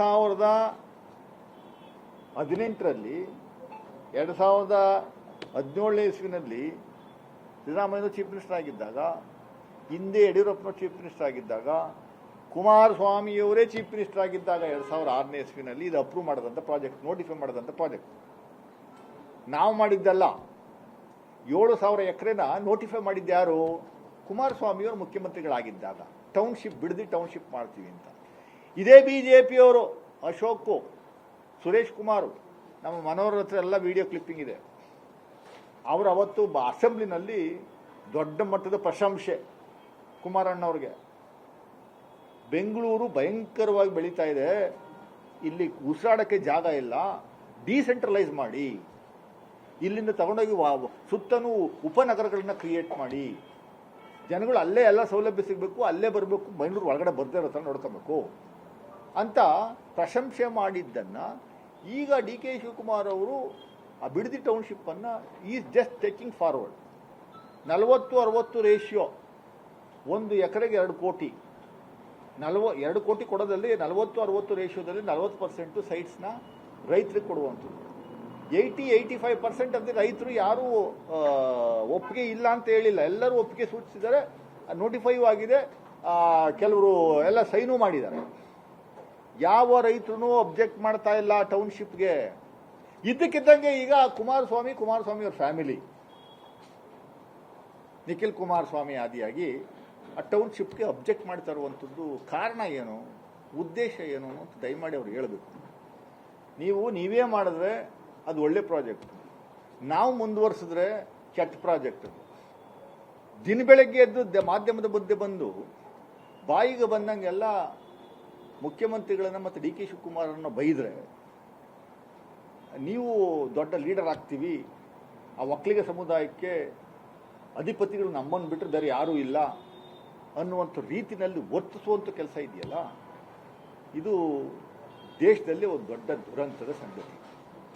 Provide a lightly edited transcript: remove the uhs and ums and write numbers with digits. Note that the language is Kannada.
2018ರಲ್ಲಿ 2017ನೇ ಇಸ್ವಿನಲ್ಲಿ ಸಿದ್ದರಾಮಯ್ಯ ಚೀಫ್ ಮಿನಿಸ್ಟರ್ ಆಗಿದ್ದಾಗ, ಹಿಂದೆ ಯಡಿಯೂರಪ್ಪನವರು ಚೀಫ್ ಮಿನಿಸ್ಟರ್ ಆಗಿದ್ದಾಗ, ಕುಮಾರಸ್ವಾಮಿಯವರೇ ಚೀಫ್ ಮಿನಿಸ್ಟರ್ ಆಗಿದ್ದಾಗ 2006ನೇ ಇಸ್ವಿನಲ್ಲಿ ಇದು ಅಪ್ರೂವ್ ಮಾಡೋದಂಥ ಪ್ರಾಜೆಕ್ಟ್, ನೋಟಿಫೈ ಮಾಡೋದಂಥ ಪ್ರಾಜೆಕ್ಟ್ ನಾವು ಮಾಡಿದ್ದಲ್ಲ. 7,000 ಎಕರೆನ ನೋಟಿಫೈ ಮಾಡಿದ್ದು ಯಾರು? ಕುಮಾರಸ್ವಾಮಿಯವರು ಮುಖ್ಯಮಂತ್ರಿಗಳಾಗಿದ್ದಾಗ. ಟೌನ್ಶಿಪ್ ಬಿಡದಿ ಟೌನ್ಶಿಪ್ ಮಾಡ್ತೀವಿ ಅಂತ. ಇದೇ ಬಿಜೆಪಿಯವರು ಅಶೋಕ್, ಸುರೇಶ್ ಕುಮಾರ್, ನಮ್ಮ ಮನೋಹರ್ ಹತ್ರ ಎಲ್ಲ ವಿಡಿಯೋ ಕ್ಲಿಪ್ಪಿಂಗ್ ಇದೆ. ಅವರು ಅವತ್ತು ಅಸೆಂಬ್ಲಿನಲ್ಲಿ ದೊಡ್ಡ ಮಟ್ಟದ ಪ್ರಶಂಸೆ ಕುಮಾರಣ್ಣವ್ರಿಗೆ. ಬೆಂಗಳೂರು ಭಯಂಕರವಾಗಿ ಬೆಳೀತಾ ಇದೆ, ಇಲ್ಲಿ ಉಸಿರಾಡೋಕ್ಕೆ ಜಾಗ ಇಲ್ಲ, ಡಿಸೆಂಟ್ರಲೈಸ್ ಮಾಡಿ, ಇಲ್ಲಿಂದ ತಗೊಂಡೋಗಿ ಸುತ್ತಲೂ ಉಪನಗರಗಳನ್ನ ಕ್ರಿಯೇಟ್ ಮಾಡಿ, ಜನಗಳು ಅಲ್ಲೇ ಎಲ್ಲ ಸೌಲಭ್ಯ ಸಿಗಬೇಕು, ಅಲ್ಲೇ ಬರಬೇಕು, ಬೆಂಗಳೂರು ಒಳಗಡೆ ಬರ್ದೇ ಇರೋ ಥರ ನೋಡ್ಕೊಬೇಕು ಅಂತ ಪ್ರಶಂಸೆ ಮಾಡಿದ್ದನ್ನು ಈಗ ಡಿ ಕೆ ಶಿವಕುಮಾರ್ ಅವರು ಆ ಬಿಡದಿ ಟೌನ್ಶಿಪ್ಪನ್ನು is just taking forward. 40-60 ratio, 1 ಎಕರೆಗೆ 2 ಕೋಟಿ, 2 ಕೋಟಿ ಕೊಡೋದಲ್ಲಿ 40-60 ರೇಷಿಯೋದಲ್ಲಿ 40% ಸೈಟ್ಸ್ನ ರೈತರಿಗೆ ಕೊಡುವಂಥದ್ದು. 80-85% ಅಂದರೆ ರೈತರು ಯಾರೂ ಒಪ್ಪಿಗೆ ಇಲ್ಲ ಅಂತ ಹೇಳಿಲ್ಲ, ಎಲ್ಲರೂ ಒಪ್ಪಿಗೆ ಸೂಚಿಸಿದ್ದಾರೆ, ನೋಟಿಫೈ ಆಗಿದೆ, ಕೆಲವರು ಎಲ್ಲ ಸೈನು ಮಾಡಿದ್ದಾರೆ. ಯಾವ ರೈತರು ಅಬ್ಜೆಕ್ಟ್ ಮಾಡ್ತಾ ಇಲ್ಲ ಟೌನ್ಶಿಪ್ಗೆ. ಇದ್ದಕ್ಕಿದ್ದಂಗೆ ಈಗ ಕುಮಾರಸ್ವಾಮಿಯವ್ರ ಫ್ಯಾಮಿಲಿ, ನಿಖಿಲ್ ಕುಮಾರಸ್ವಾಮಿ ಆದಿಯಾಗಿ ಆ ಟೌನ್ಶಿಪ್ಗೆ ಅಬ್ಜೆಕ್ಟ್ ಮಾಡ್ತಾ ಇರುವಂಥದ್ದು ಕಾರಣ ಏನು, ಉದ್ದೇಶ ಏನು ಅಂತ ದಯಮಾಡಿ ಅವ್ರು ಹೇಳಬೇಕು. ನೀವೇ ಮಾಡಿದ್ರೆ ಅದು ಒಳ್ಳೆ ಪ್ರಾಜೆಕ್ಟ್, ನಾವು ಮುಂದುವರಿಸಿದ್ರೆ ಕೆಟ್ಟ ಪ್ರಾಜೆಕ್ಟ್. ದಿನ ಬೆಳಗ್ಗೆ ಎದ್ದು ಮಾಧ್ಯಮದ ಬುದ್ಧಿ ಬಂದು ಬಾಯಿಗೆ ಬಂದಂಗೆಲ್ಲ ಮುಖ್ಯಮಂತ್ರಿಗಳನ್ನ ಮತ್ತು ಡಿ ಕೆ ಶಿವಕುಮಾರನ್ನ ಬೈದರೆ ನೀವು ದೊಡ್ಡ ಲೀಡರ್ ಆಗ್ತೀವಿ, ಆ ಒಕ್ಕಲಿಗ ಸಮುದಾಯಕ್ಕೆ ಅಧಿಪತಿಗಳು ನಮ್ಮನ್ನು ಬಿಟ್ಟರೆ ಬೇರೆ ಯಾರೂ ಇಲ್ಲ ಅನ್ನುವಂಥ ರೀತಿಯಲ್ಲಿ ವರ್ತಿಸುವಂಥ ಕೆಲಸ ಇದೆಯಲ್ಲ, ಇದು ದೇಶದಲ್ಲಿ ಒಂದು ದೊಡ್ಡ ದುರಂತದ ಸಂಗತಿ.